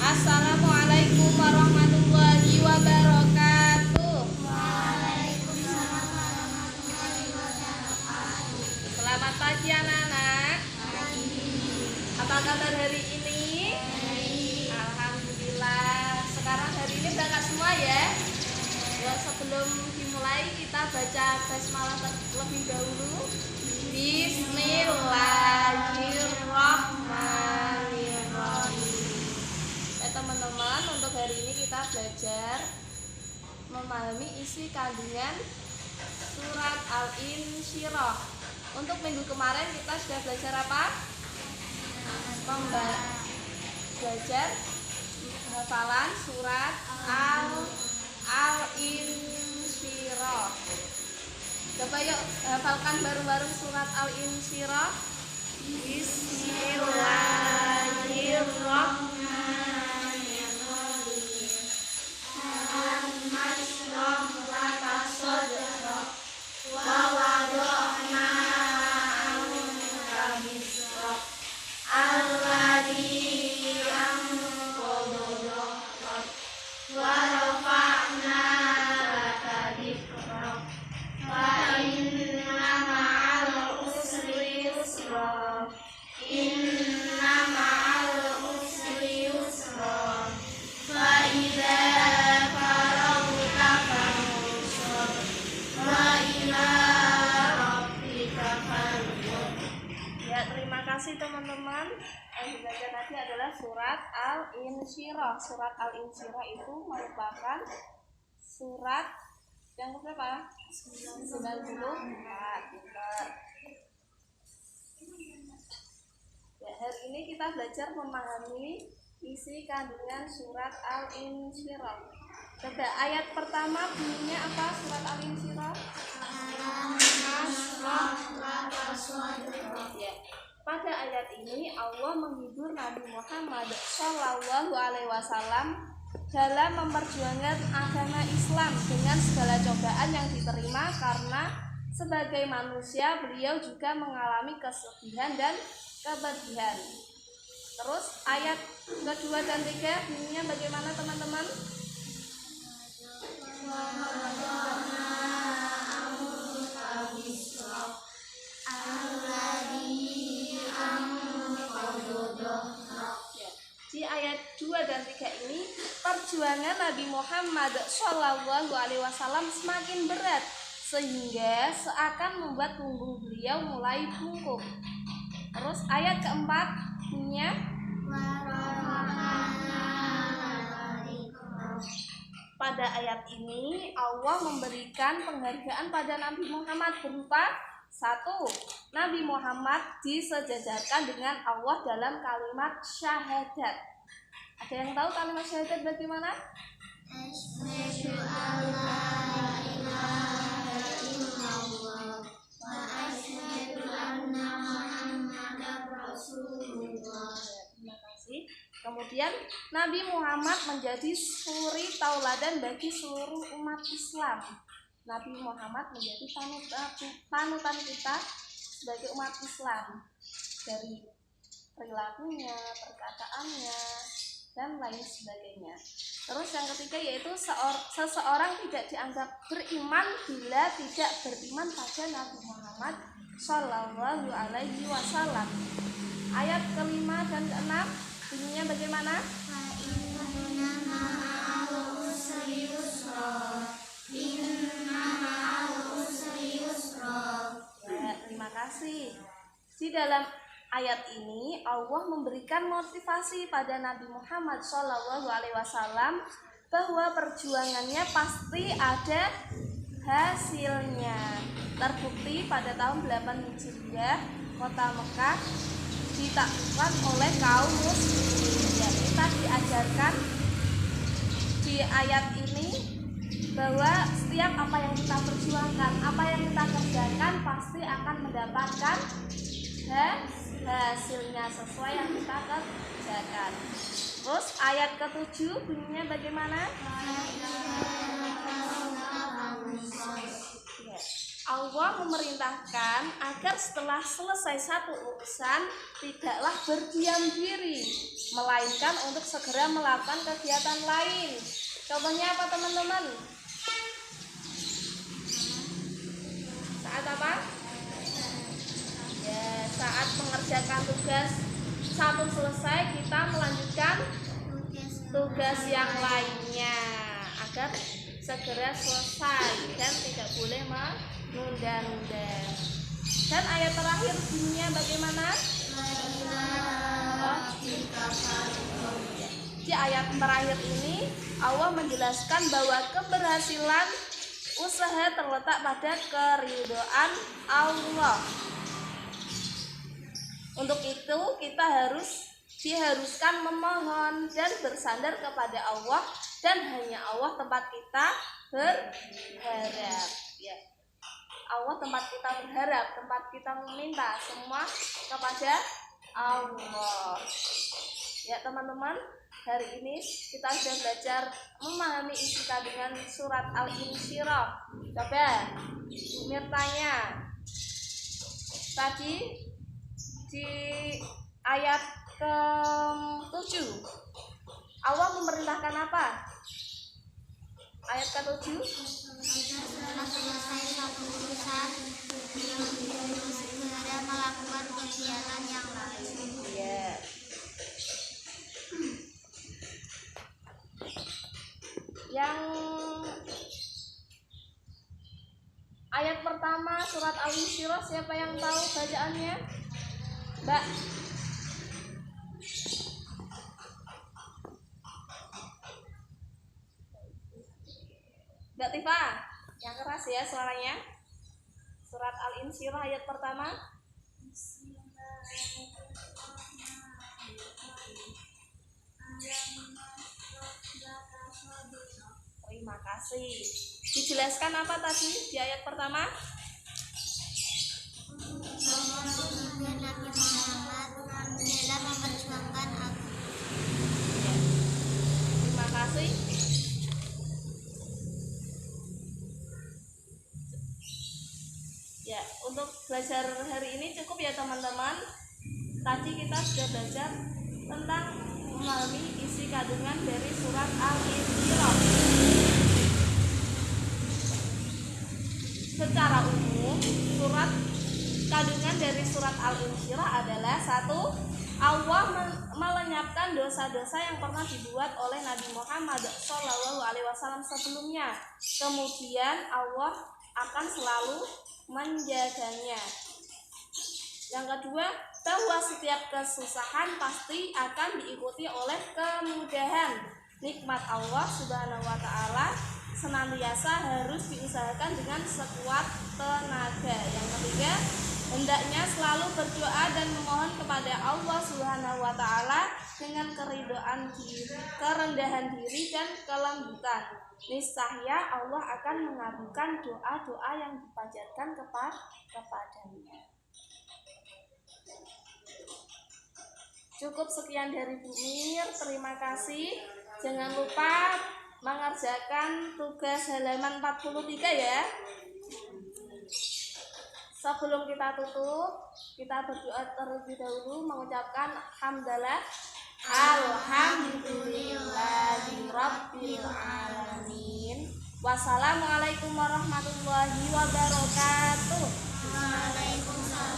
Assalamualaikum warahmatullahi wabarakatuh. Selamat pagi anak-anak. Apa kabar hari ini? Alhamdulillah. Sekarang hari ini berangkat semua ya. Ya, sebelum dimulai kita baca basmalah terlebih dahulu. Bismillahirrahmanirrahim. Teman-teman, untuk hari ini kita belajar memahami isi kandungan surat Al-Insyirah. Untuk minggu kemarin kita sudah belajar apa? Belajar hafalan surat Al-Insyirah. Coba yuk hafalkan bareng-bareng surat Al-Insyirah. Bismillahirrahmanirrahim. Teman-teman, yang belajar tadi adalah surat Al-Insyirah. Surat Al-Insyirah itu merupakan surat yang berapa? 94. Ya, hari ini kita belajar memahami isi kandungan surat Al-Insyirah. Coba ayat pertama bunyinya apa surat Al-Insyirah? Ya. Pada ayat ini Allah menghibur Nabi Muhammad SAW dalam memperjuangkan agama Islam dengan segala cobaan yang diterima, karena sebagai manusia beliau juga mengalami kesedihan dan kepedihan. Terus ayat kedua dan tiga bunyinya bagaimana teman-teman? Di ayat 2 dan 3 ini perjuangan Nabi Muhammad SAW semakin berat sehingga seakan membuat punggung beliau mulai bungkuk. Terus ayat keempat bunyinya pada ayat ini Allah memberikan penghargaan pada Nabi Muhammad berupa 1. Nabi Muhammad disejajarkan dengan Allah dalam kalimat syahadat. Ada yang tahu kalimat syahadat bagaimana? Asyhadu alla ilaha illallah wa asyhadu anna Muhammadar Rasulullah. Terima kasih. Kemudian Nabi Muhammad menjadi suri tauladan bagi seluruh umat Islam. Nabi Muhammad menjadi panutan kita sebagai umat Islam dari perilakunya, perkataannya, dan lain sebagainya. Terus yang ketiga yaitu seseorang tidak dianggap beriman bila tidak beriman pada Nabi Muhammad Shallallahu Alaihi Wasallam. Ayat kelima dan keenam bunyinya bagaimana? Terima kasih. Di dalam ayat ini Allah memberikan motivasi pada Nabi Muhammad SAW bahwa perjuangannya pasti ada hasilnya. Terbukti pada tahun 8 Hijriah kota Mekah ditaklukkan oleh kaum muslimin. Ya, kita diajarkan di ayat ini bahwa setiap apa yang kita perjuangkan, apa yang kita kerjakan pasti akan mendapatkan hasilnya sesuai yang kita kerjakan. Terus ayat ke-7 bunyinya bagaimana? Ya. Allah memerintahkan agar setelah selesai satu urusan tidaklah berdiam diri, melainkan untuk segera melakukan kegiatan lain. Contohnya apa teman-teman? Saat apa? Ya, saat mengerjakan tugas satu selesai, kita melanjutkan tugas yang lainnya agar segera selesai dan tidak boleh menunda-nunda. Dan ayat terakhir bunyinya bagaimana? Di ayat terakhir ini Allah menjelaskan bahwa keberhasilan usaha terletak pada keridhaan Allah. Untuk itu kita diharuskan memohon dan bersandar kepada Allah, dan hanya Allah tempat kita berharap. Ya. Allah tempat kita berharap, tempat kita meminta, semua kepada Allah. Ya teman-teman, hari ini kita sudah belajar memahami isi kandungan surat Al-Insyirah. Coba mirtanya tadi di ayat ke-7 Allah memerintahkan apa? Ayat ke-7, setelah selesai satu urusan segera melakukan kegiatan yang lain. ya. Yang ayat pertama surat Al-Insyirah, siapa yang tahu bacaannya? Mbak. Mbak Tifa, yang keras ya suaranya. Surat Al-Insyirah ayat pertama. Terima kasih. Dijelaskan apa tadi di ayat pertama? Nabi Muhammad dalam memperjuangkan agama. Terima kasih. Ya, untuk belajar hari ini cukup ya teman-teman. Tadi kita sudah belajar tentang memahami isi kandungan dari surat Al-Insyirah. Secara umum, surat kandungan dari surat Al-Insyirah adalah: satu, Allah melenyapkan dosa-dosa yang pernah dibuat oleh Nabi Muhammad SAW sebelumnya. Kemudian Allah akan selalu menjaganya. Yang kedua, bahwa setiap kesusahan pasti akan diikuti oleh kemudahan. Nikmat Allah Subhanahu wa Ta'ala senantiasa harus diusahakan dengan sekuat tenaga. Yang ketiga, hendaknya selalu berdoa dan memohon kepada Allah Subhanahu wa Ta'ala dengan kerendahan diri dan kelembutan. Niscaya Allah akan mengabulkan doa-doa yang dipanjatkan kepadanya. Cukup sekian dari Bu Mir, terima kasih. Jangan lupa mengerjakan tugas halaman 43 ya. Sebelum kita tutup, kita berdoa terlebih dahulu mengucapkan hamdalah. Alhamdulillahirabbil alamin. Wassalamualaikum warahmatullahi wabarakatuh. Waalaikumsalam.